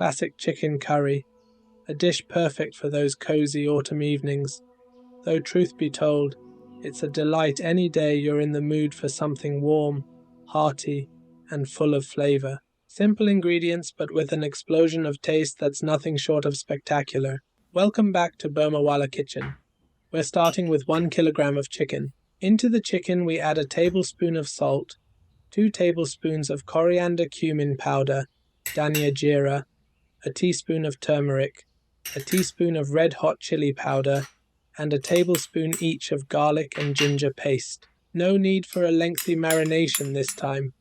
classic chicken curry, a dish perfect for those cozy autumn evenings. Though truth be told, it's a delight any day you're in the mood for something warm, hearty, and full of flavour. Simple ingredients, but with an explosion of taste that's nothing short of spectacular. Welcome back to Burmawala Kitchen. We're starting with 1 kilogram of chicken. Into the chicken we add a tablespoon of salt, 2 tablespoons of coriander-cumin powder, dhania jeera, a teaspoon of turmeric, a teaspoon of red-hot chilli powder, and a tablespoon each of garlic and ginger paste. No need for a lengthy marination this time,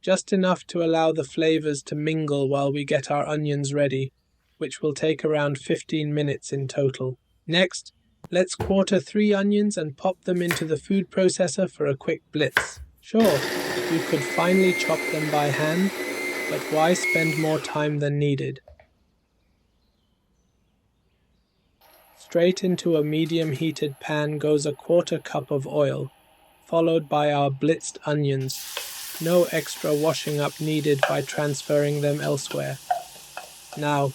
just enough to allow the flavours to mingle while we get our onions ready, which will take around 15 minutes in total. Next, let's quarter 3 onions and pop them into the food processor for a quick blitz. Sure, you could finely chop them by hand, but why spend more time than needed? Straight into a medium-heated pan goes a quarter cup of oil, followed by our blitzed onions. No extra washing up needed by transferring them elsewhere. Now,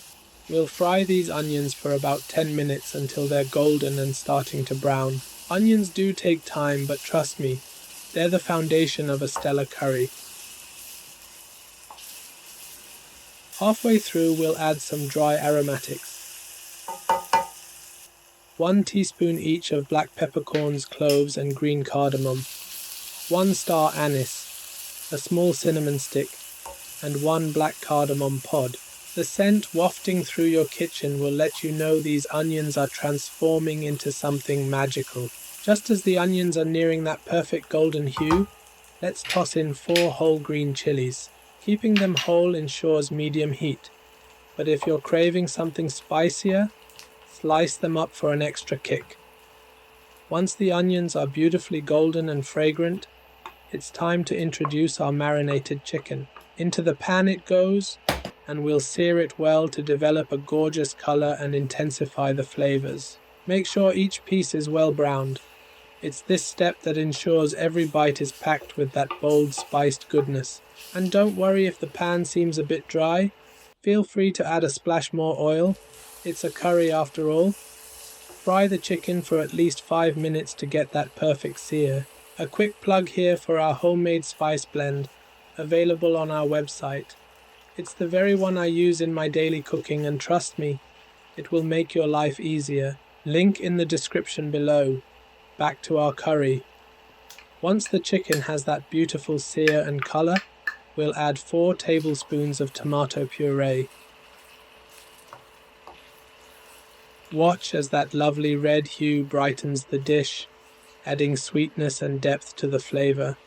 we'll fry these onions for about 10 minutes until they're golden and starting to brown. Onions do take time, but trust me, they're the foundation of a stellar curry. Halfway through, we'll add some dry aromatics. 1 teaspoon each of black peppercorns, cloves, and green cardamom, 1 star anise, a small cinnamon stick, and 1 black cardamom pod. The scent wafting through your kitchen will let you know these onions are transforming into something magical. Just as the onions are nearing that perfect golden hue, let's toss in 4 whole green chillies. Keeping them whole ensures medium heat, but if you're craving something spicier, slice them up for an extra kick. Once the onions are beautifully golden and fragrant, it's time to introduce our marinated chicken. Into the pan it goes, and we'll sear it well to develop a gorgeous color and intensify the flavors. Make sure each piece is well browned. It's this step that ensures every bite is packed with that bold, spiced goodness. And don't worry if the pan seems a bit dry. Feel free to add a splash more oil. It's a curry after all. Fry the chicken for at least 5 minutes to get that perfect sear. A quick plug here for our homemade spice blend, available on our website. It's the very one I use in my daily cooking, and trust me, it will make your life easier. Link in the description below. Back to our curry. Once the chicken has that beautiful sear and color, we'll add 4 tablespoons of tomato puree. Watch as that lovely red hue brightens the dish, adding sweetness and depth to the flavor.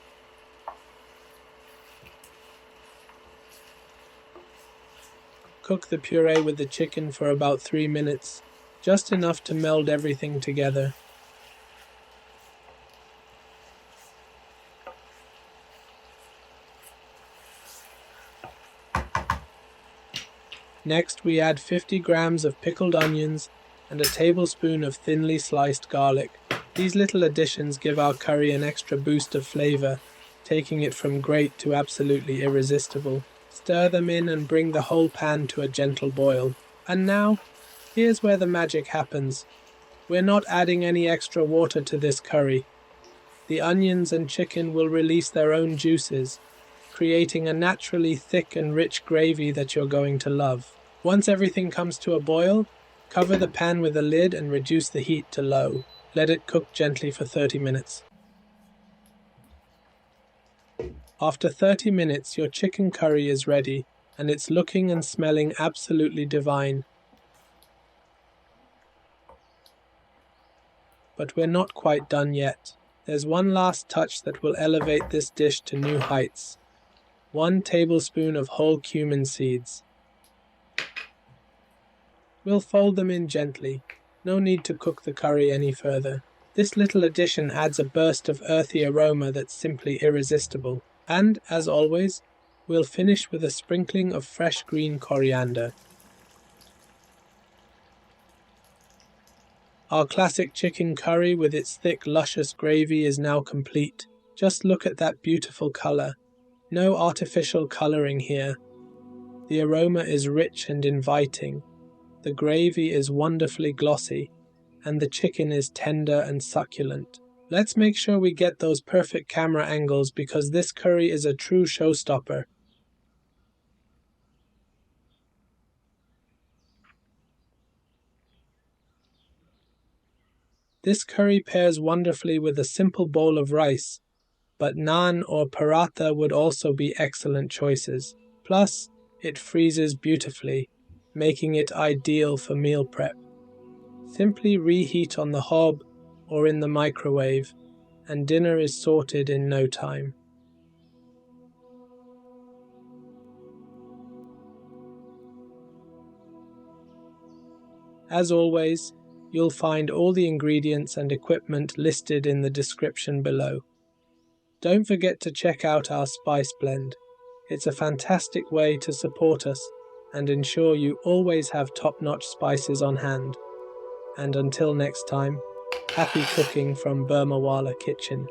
Cook the puree with the chicken for about 3 minutes, just enough to meld everything together. Next, we add 50 grams of pickled onions and a tablespoon of thinly sliced garlic. These little additions give our curry an extra boost of flavor, taking it from great to absolutely irresistible. Stir them in and bring the whole pan to a gentle boil. And now, here's where the magic happens. We're not adding any extra water to this curry. The onions and chicken will release their own juices, creating a naturally thick and rich gravy that you're going to love. Once everything comes to a boil, cover the pan with a lid and reduce the heat to low. Let it cook gently for 30 minutes. After 30 minutes, your chicken curry is ready, and it's looking and smelling absolutely divine. But we're not quite done yet. There's one last touch that will elevate this dish to new heights. 1 tablespoon of whole cumin seeds. We'll fold them in gently. No need to cook the curry any further. This little addition adds a burst of earthy aroma that's simply irresistible. And, as always, we'll finish with a sprinkling of fresh green coriander. Our classic chicken curry with its thick, luscious gravy is now complete. Just look at that beautiful color. No artificial coloring here. The aroma is rich and inviting, the gravy is wonderfully glossy, and the chicken is tender and succulent. Let's make sure we get those perfect camera angles because this curry is a true showstopper. This curry pairs wonderfully with a simple bowl of rice, but naan or paratha would also be excellent choices. Plus, it freezes beautifully, making it ideal for meal prep. Simply reheat on the hob or in the microwave, and dinner is sorted in no time. As always, you'll find all the ingredients and equipment listed in the description below. Don't forget to check out our spice blend. It's a fantastic way to support us and ensure you always have top-notch spices on hand. And until next time, happy cooking from Burmawala Kitchen.